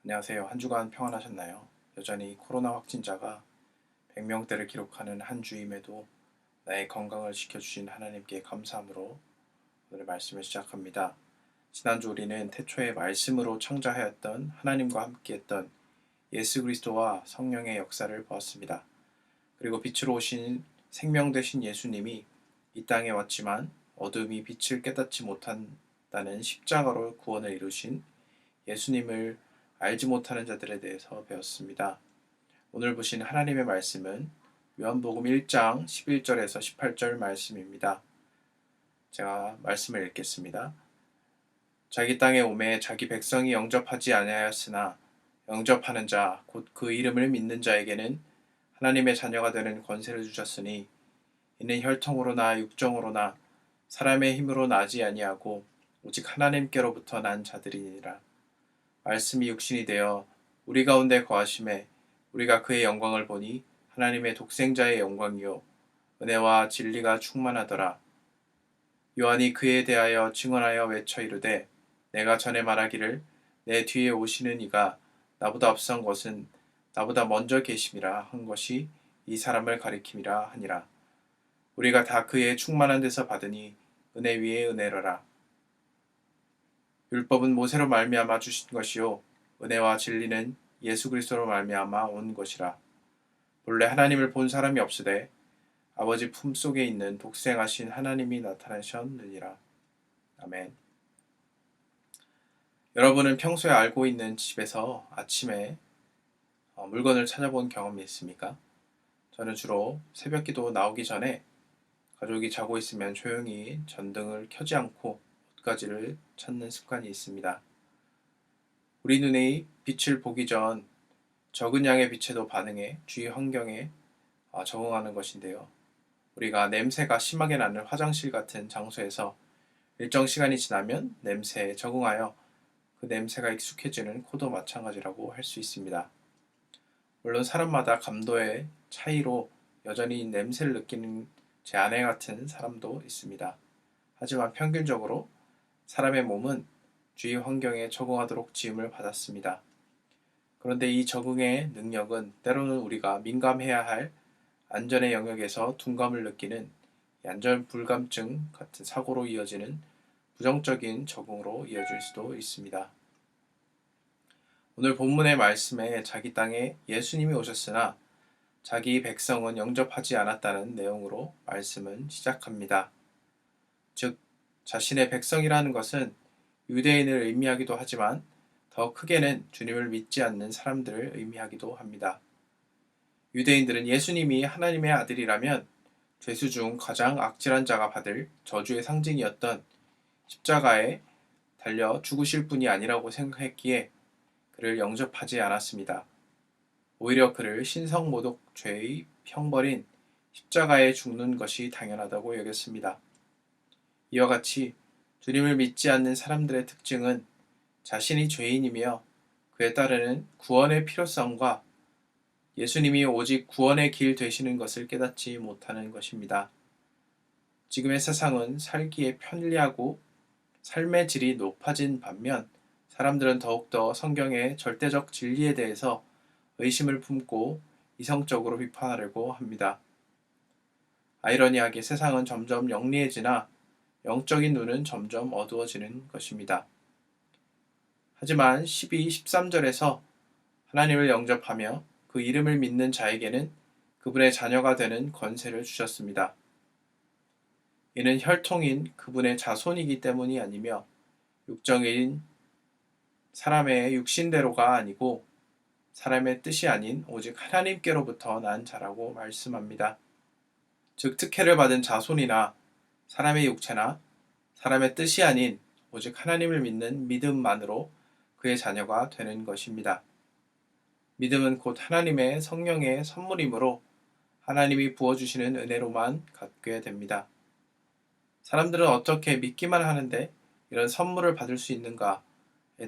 안녕하세요. 한 주간 평안하셨나요? 여전히 코로나 확진자가 100명대를 기록하는 한 주임에도 나의 건강을 지켜주신 하나님께 감사함으로 오늘 말씀을 시작합니다. 지난주 우리는 태초에 말씀으로 창조하였던 하나님과 함께했던 예수 그리스도와 성령의 역사를 보았습니다. 그리고 빛으로 오신 생명 되신 예수님이 이 땅에 왔지만 어둠이 빛을 깨닫지 못한다는 십자가로 구원을 이루신 예수님을 알지 못하는 자들에 대해서 배웠습니다. 오늘 보신 하나님의 말씀은 요한복음 1장 11절에서 18절 말씀입니다. 제가 말씀을 읽겠습니다. 자기 땅에 오매 자기 백성이 영접하지 아니하였으나 영접하는 자 곧 그 이름을 믿는 자에게는 하나님의 자녀가 되는 권세를 주셨으니 이는 혈통으로나 육정으로나 사람의 힘으로 나지 아니하고 오직 하나님께로부터 난 자들이니라. 말씀이 육신이 되어 우리 가운데 거하심에 우리가 그의 영광을 보니 하나님의 독생자의 영광이요 은혜와 진리가 충만하더라. 요한이 그에 대하여 증언하여 외쳐 이르되 내가 전에 말하기를 내 뒤에 오시는 이가 나보다 앞선 것은 나보다 먼저 계심이라 한 것이 이 사람을 가리킴이라 하니라. 우리가 다 그의 충만한 데서 받으니 은혜 위에 은혜로라. 율법은 모세로 말미암아 주신 것이요 은혜와 진리는 예수 그리스도로 말미암아 온 것이라. 본래 하나님을 본 사람이 없으되 아버지 품속에 있는 독생하신 하나님이 나타나셨느니라. 아멘. 여러분은 평소에 알고 있는 집에서 아침에 물건을 찾아본 경험이 있습니까? 저는 주로 새벽기도 나오기 전에 가족이 자고 있으면 조용히 전등을 켜지 않고 옷가지를 찾는 습관이 있습니다. 우리 눈의 빛을 보기 전 적은 양의 빛에도 반응해 주위 환경에 적응하는 것인데요. 우리가 냄새가 심하게 나는 화장실 같은 장소에서 일정 시간이 지나면 냄새에 적응하여 그 냄새가 익숙해지는 코도 마찬가지라고 할 수 있습니다. 물론 사람마다 감도의 차이로 여전히 냄새를 느끼는 제 아내 같은 사람도 있습니다. 하지만 평균적으로 사람의 몸은 주위 환경에 적응하도록 지음을 받았습니다. 그런데 이 적응의 능력은 때로는 우리가 민감해야 할 안전의 영역에서 둔감을 느끼는 안전 불감증 같은 사고로 이어지는 부정적인 적응으로 이어질 수도 있습니다. 오늘 본문의 말씀에 자기 땅에 예수님이 오셨으나 자기 백성은 영접하지 않았다는 내용으로 말씀은 시작합니다. 즉, 자신의 백성이라는 것은 유대인을 의미하기도 하지만 더 크게는 주님을 믿지 않는 사람들을 의미하기도 합니다. 유대인들은 예수님이 하나님의 아들이라면 죄수 중 가장 악질한 자가 받을 저주의 상징이었던 십자가에 달려 죽으실 분이 아니라고 생각했기에 그를 영접하지 않았습니다. 오히려 그를 신성모독죄의 형벌인 십자가에 죽는 것이 당연하다고 여겼습니다. 이와 같이 주님을 믿지 않는 사람들의 특징은 자신이 죄인이며 그에 따르는 구원의 필요성과 예수님이 오직 구원의 길 되시는 것을 깨닫지 못하는 것입니다. 지금의 세상은 살기에 편리하고 삶의 질이 높아진 반면 사람들은 더욱더 성경의 절대적 진리에 대해서 의심을 품고 이성적으로 비판하려고 합니다. 아이러니하게 세상은 점점 영리해지나 영적인 눈은 점점 어두워지는 것입니다. 하지만 12, 13절에서 하나님을 영접하며 그 이름을 믿는 자에게는 그분의 자녀가 되는 권세를 주셨습니다. 이는 혈통인 그분의 자손이기 때문이 아니며 육정인 사람의 육신대로가 아니고 사람의 뜻이 아닌 오직 하나님께로부터 난 자라고 말씀합니다. 즉 특혜를 받은 자손이나 사람의 육체나 사람의 뜻이 아닌 오직 하나님을 믿는 믿음만으로 그의 자녀가 되는 것입니다. 믿음은 곧 하나님의 성령의 선물이므로 하나님이 부어주시는 은혜로만 갖게 됩니다. 사람들은 어떻게 믿기만 하는데 이런 선물을 받을 수 있는가에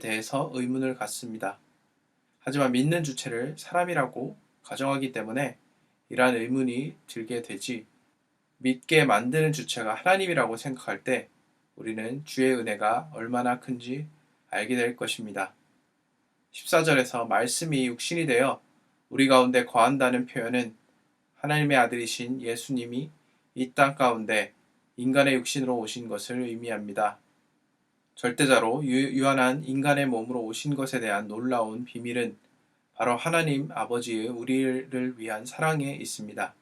대해서 의문을 갖습니다. 하지만 믿는 주체를 사람이라고 가정하기 때문에 이러한 의문이 들게 되지, 믿게 만드는 주체가 하나님이라고 생각할 때 우리는 주의 은혜가 얼마나 큰지 알게 될 것입니다. 14절에서 말씀이 육신이 되어 우리 가운데 거한다는 표현은 하나님의 아들이신 예수님이 이 땅 가운데 인간의 육신으로 오신 것을 의미합니다. 절대자로 유한한 인간의 몸으로 오신 것에 대한 놀라운 비밀은 바로 하나님 아버지의 우리를 위한 사랑에 있습니다.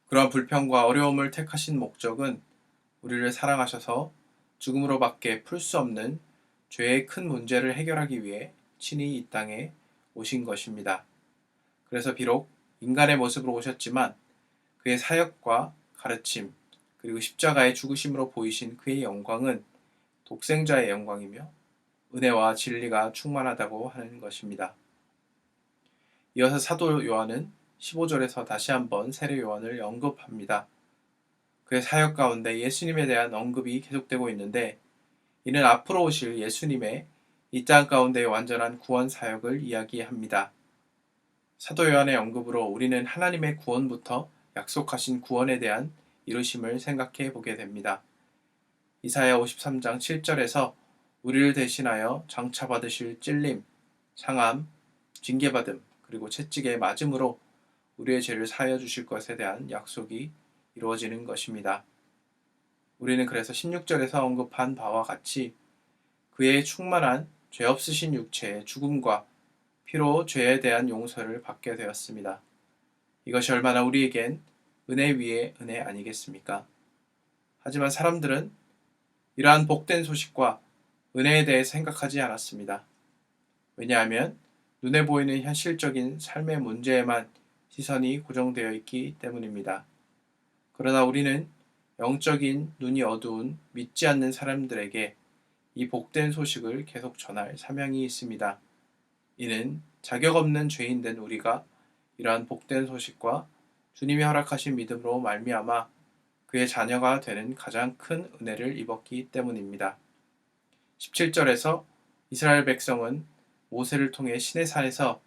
그러한 불평과 어려움을 택하신 목적은 우리를 사랑하셔서 죽음으로밖에 풀 수 없는 죄의 큰 문제를 해결하기 위해 친히 이 땅에 오신 것입니다. 그래서 비록 인간의 모습으로 오셨지만 그의 사역과 가르침 그리고 십자가의 죽으심으로 보이신 그의 영광은 독생자의 영광이며 은혜와 진리가 충만하다고 하는 것입니다. 이어서 사도 요한은 15절에서 다시 한번 세례 요한을 언급합니다. 그의 사역 가운데 예수님에 대한 언급이 계속되고 있는데 이는 앞으로 오실 예수님의 이 땅 가운데의 완전한 구원 사역을 이야기합니다. 사도 요한의 언급으로 우리는 하나님의 구원부터 약속하신 구원에 대한 이루심을 생각해 보게 됩니다. 이사야 53장 7절에서 우리를 대신하여 장차받으실 찔림, 상함, 징계받음, 그리고 채찍에 맞음으로 우리의 죄를 사하여 주실 것에 대한 약속이 이루어지는 것입니다. 우리는 그래서 16절에서 언급한 바와 같이 그의 충만한 죄 없으신 육체의 죽음과 피로 죄에 대한 용서를 받게 되었습니다. 이것이 얼마나 우리에겐 은혜 위에 은혜 아니겠습니까? 하지만 사람들은 이러한 복된 소식과 은혜에 대해 생각하지 않았습니다. 왜냐하면 눈에 보이는 현실적인 삶의 문제에만 시선이 고정되어 있기 때문입니다. 그러나 우리는 영적인 눈이 어두운 믿지 않는 사람들에게 이 복된 소식을 계속 전할 사명이 있습니다. 이는 자격 없는 죄인된 우리가 이러한 복된 소식과 주님이 허락하신 믿음으로 말미암아 그의 자녀가 되는 가장 큰 은혜를 입었기 때문입니다. 17절에서 이스라엘 백성은 모세를 통해 시내산에서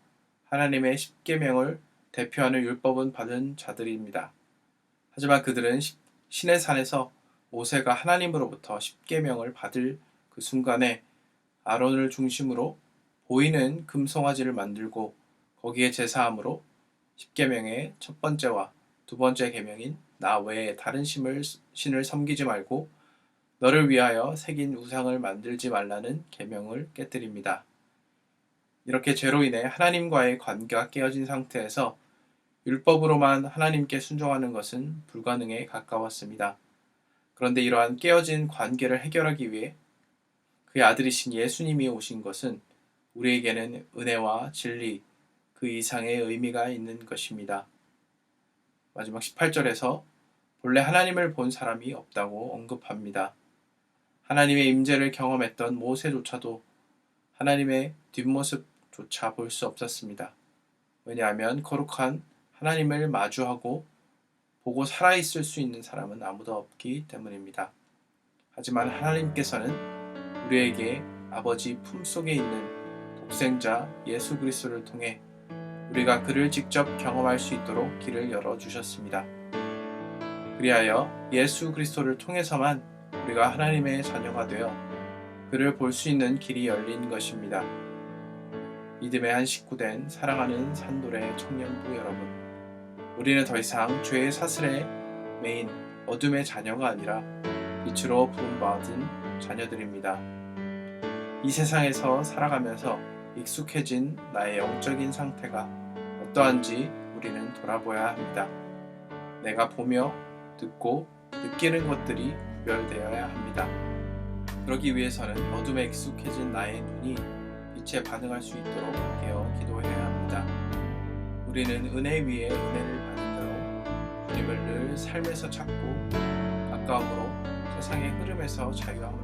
하나님의 십계명을 대표하는 율법은 받은 자들입니다. 하지만 그들은 시내산에서 모세가 하나님으로부터 십계명을 받을 그 순간에 아론을 중심으로 보이는 금송아지를 만들고 거기에 제사함으로 십계명의 첫 번째와 두 번째 계명인 나 외에 다른 신을 섬기지 말고 너를 위하여 새긴 우상을 만들지 말라는 계명을 깨뜨립니다. 이렇게 죄로 인해 하나님과의 관계가 깨어진 상태에서 율법으로만 하나님께 순종하는 것은 불가능에 가까웠습니다. 그런데 이러한 깨어진 관계를 해결하기 위해 그의 아들이신 예수님이 오신 것은 우리에게는 은혜와 진리, 그 이상의 의미가 있는 것입니다. 마지막 18절에서 본래 하나님을 본 사람이 없다고 언급합니다. 하나님의 임재를 경험했던 모세조차도 하나님의 뒷모습조차 볼 수 없었습니다. 왜냐하면 거룩한 하나님을 마주하고 보고 살아있을 수 있는 사람은 아무도 없기 때문입니다. 하지만 하나님께서는 우리에게 아버지 품속에 있는 독생자 예수 그리스도를 통해 우리가 그를 직접 경험할 수 있도록 길을 열어주셨습니다. 그리하여 예수 그리스도를 통해서만 우리가 하나님의 자녀가 되어 그를 볼 수 있는 길이 열린 것입니다. 믿음의 한 식구된 사랑하는 산돌의 청년부 여러분, 우리는 더 이상 죄의 사슬에 매인 어둠의 자녀가 아니라 빛으로 부름받은 자녀들입니다. 이 세상에서 살아가면서 익숙해진 나의 영적인 상태가 어떠한지 우리는 돌아보아야 합니다. 내가 보며 듣고 느끼는 것들이 구별되어야 합니다. 그러기 위해서는 어둠에 익숙해진 나의 눈이 빛에 반응할 수 있도록 깨어 기도해야 합니다. 우리는 은혜 위에 은혜를 받은 자로 주님을 늘 삶에서 찾고 가까움으로 세상의 흐름에서 자유함을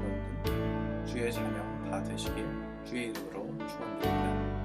얻는 주의 자녀 다 되시길 주의 이름으로 축원드립니다.